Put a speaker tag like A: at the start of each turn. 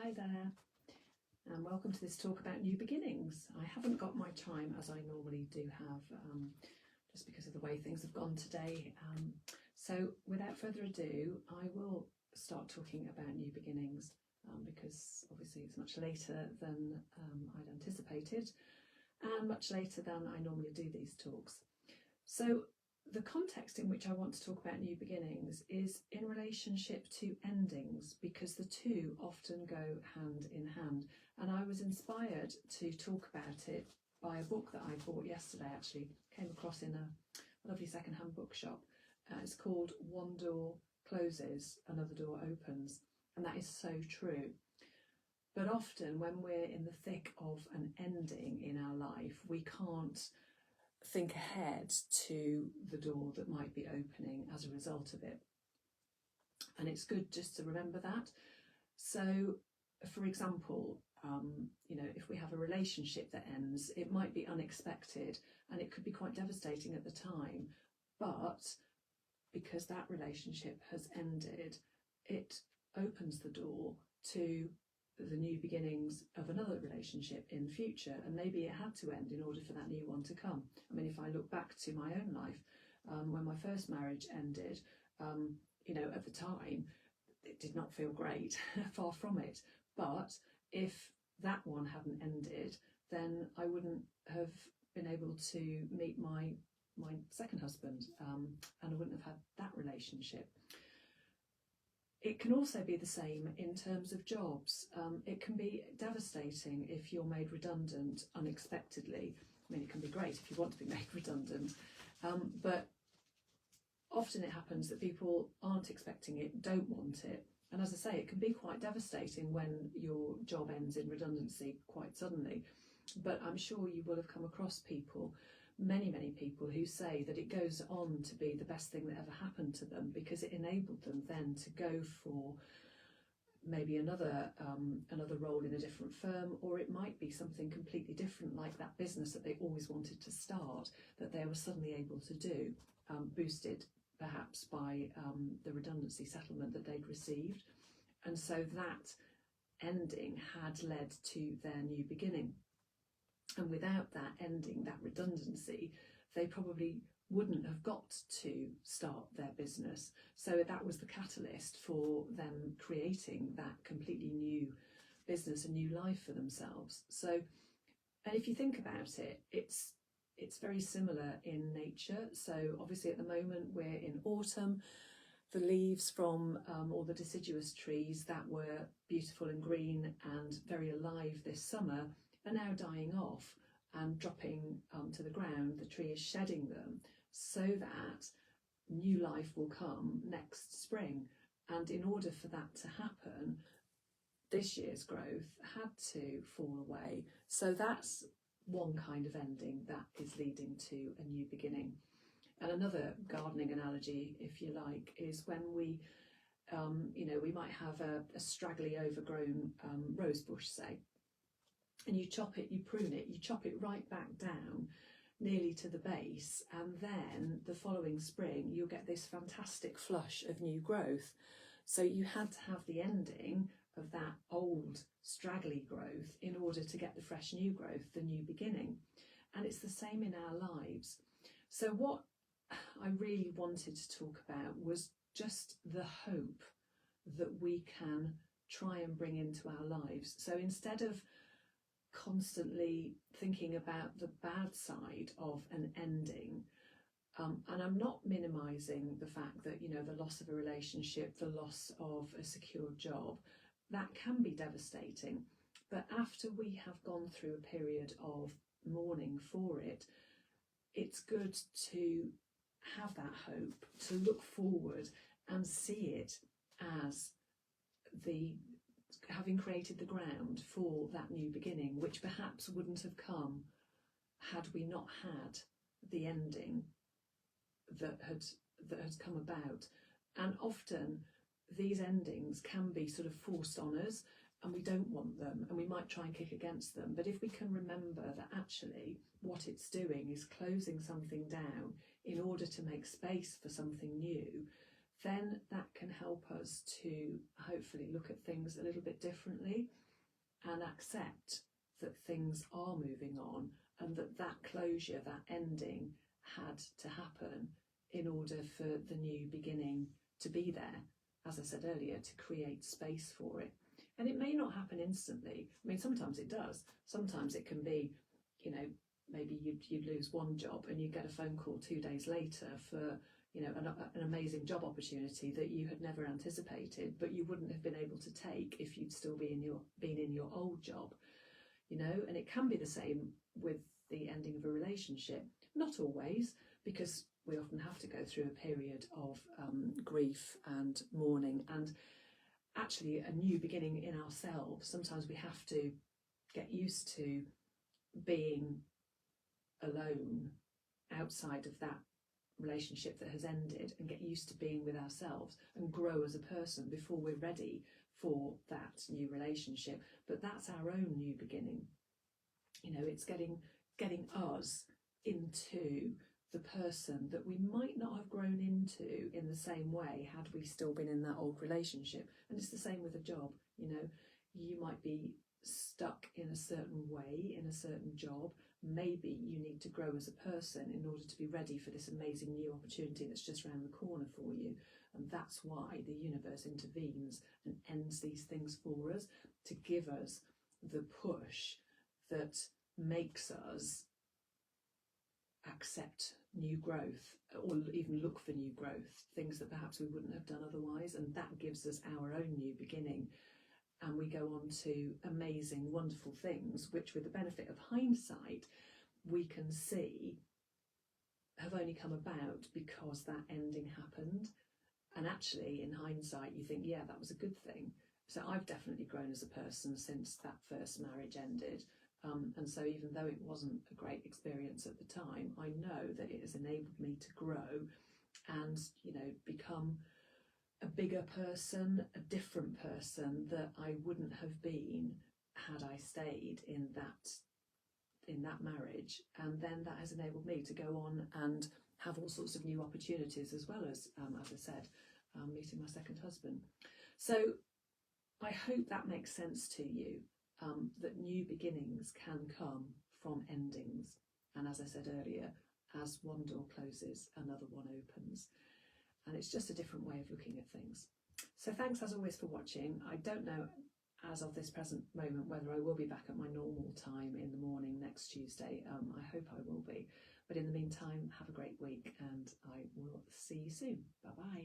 A: Hi there, and welcome to this talk about new beginnings. I haven't got my time as I normally do have, just because of the way things have gone today. So without further ado, I will start talking about new beginnings because obviously it's much later than I'd anticipated and much later than I normally do these talks. So the context in which I want to talk about new beginnings is in relationship to endings, because the two often go hand in hand. And I was inspired to talk about it by a book that I bought yesterday, actually came across in a lovely second-hand bookshop. It's called One Door Closes, Another Door Opens. And that is so true. But often when we're in the thick of an ending in our life, we can't think ahead to the door that might be opening as a result of it. And it's good just to remember that. So, for example, if we have a relationship that ends, it might be unexpected and it could be quite devastating at the time. But because that relationship has ended, it opens the door to the new beginnings of another relationship in the future, and maybe it had to end in order for that new one to come. I mean, if I look back to my own life, when my first marriage ended, at the time it did not feel great, far from it. But if that one hadn't ended, then I wouldn't have been able to meet my second husband, and I wouldn't have had that relationship. It can also be the same in terms of jobs. It can be devastating if you're made redundant unexpectedly. I mean, it can be great if you want to be made redundant, but often it happens that people aren't expecting it, don't want it. And as I say, it can be quite devastating when your job ends in redundancy quite suddenly. But I'm sure you will have come across people, many people, who say that it goes on to be the best thing that ever happened to them, because it enabled them then to go for maybe another role in a different firm, or it might be something completely different, like that business that they always wanted to start, that they were suddenly able to do, boosted perhaps by the redundancy settlement that they'd received. And so that ending had led to their new beginning. And without that ending, that redundancy, they probably wouldn't have got to start their business. So that was the catalyst for them creating that completely new business, a new life for themselves. So, and if you think about it, it's very similar in nature. So obviously at the moment we're in autumn. The leaves from all the deciduous trees that were beautiful and green and very alive this summer are now dying off and dropping to the ground. The tree is shedding them so that new life will come next spring. And in order for that to happen, this year's growth had to fall away. So that's one kind of ending that is leading to a new beginning. And another gardening analogy, if you like, is when we might have a straggly overgrown rose bush, say, and you chop it, you prune it, you chop it right back down nearly to the base, and then the following spring you'll get this fantastic flush of new growth. So you had to have the ending of that old straggly growth in order to get the fresh new growth, the new beginning. And it's the same in our lives. So what I really wanted to talk about was just the hope that we can try and bring into our lives. So instead of constantly thinking about the bad side of an ending, and I'm not minimising the fact that, the loss of a relationship, the loss of a secure job, that can be devastating. But after we have gone through a period of mourning for it, it's good to have that hope, to look forward and see it as having created the ground for that new beginning, which perhaps wouldn't have come had we not had the ending that had come about. And often these endings can be sort of forced on us, and we don't want them, and we might try and kick against them. But if we can remember that actually what it's doing is closing something down in order to make space for something new, then that can help us to hopefully look at things a little bit differently and accept that things are moving on, and that closure, that ending, had to happen in order for the new beginning to be there, as I said earlier, to create space for it. And it may not happen instantly. I mean, sometimes it does. Sometimes it can be, you know, maybe you'd lose one job and you get a phone call 2 days later for, you know, an amazing job opportunity that you had never anticipated, but you wouldn't have been able to take if you'd still been in your old job, you know. And it can be the same with the ending of a relationship. Not always, because we often have to go through a period of grief and mourning, and actually a new beginning in ourselves. Sometimes we have to get used to being alone outside of that relationship that has ended, and get used to being with ourselves and grow as a person before we're ready for that new relationship. But that's our own new beginning. You know, it's getting us into the person that we might not have grown into in the same way had we still been in that old relationship. And it's the same with a job. You know, you might be stuck in a certain way in a certain job. Maybe you need to grow as a person in order to be ready for this amazing new opportunity that's just around the corner for you. And that's why the universe intervenes and ends these things for us, to give us the push that makes us accept new growth, or even look for new growth, things that perhaps we wouldn't have done otherwise. And that gives us our own new beginning. And we go on to amazing, wonderful things, which with the benefit of hindsight, we can see have only come about because that ending happened. And actually, in hindsight, you think, yeah, that was a good thing. So I've definitely grown as a person since that first marriage ended. And so even though it wasn't a great experience at the time, I know that it has enabled me to grow and, you know, become a bigger person, a different person that I wouldn't have been had I stayed in that marriage. And then that has enabled me to go on and have all sorts of new opportunities, as well as I said, meeting my second husband. So I hope that makes sense to you, that new beginnings can come from endings. And as I said earlier, as one door closes, another one opens. And it's just a different way of looking at things. So thanks as always for watching. I don't know as of this present moment whether I will be back at my normal time in the morning next Tuesday. I hope I will be. But in the meantime, have a great week, and I will see you soon. Bye bye.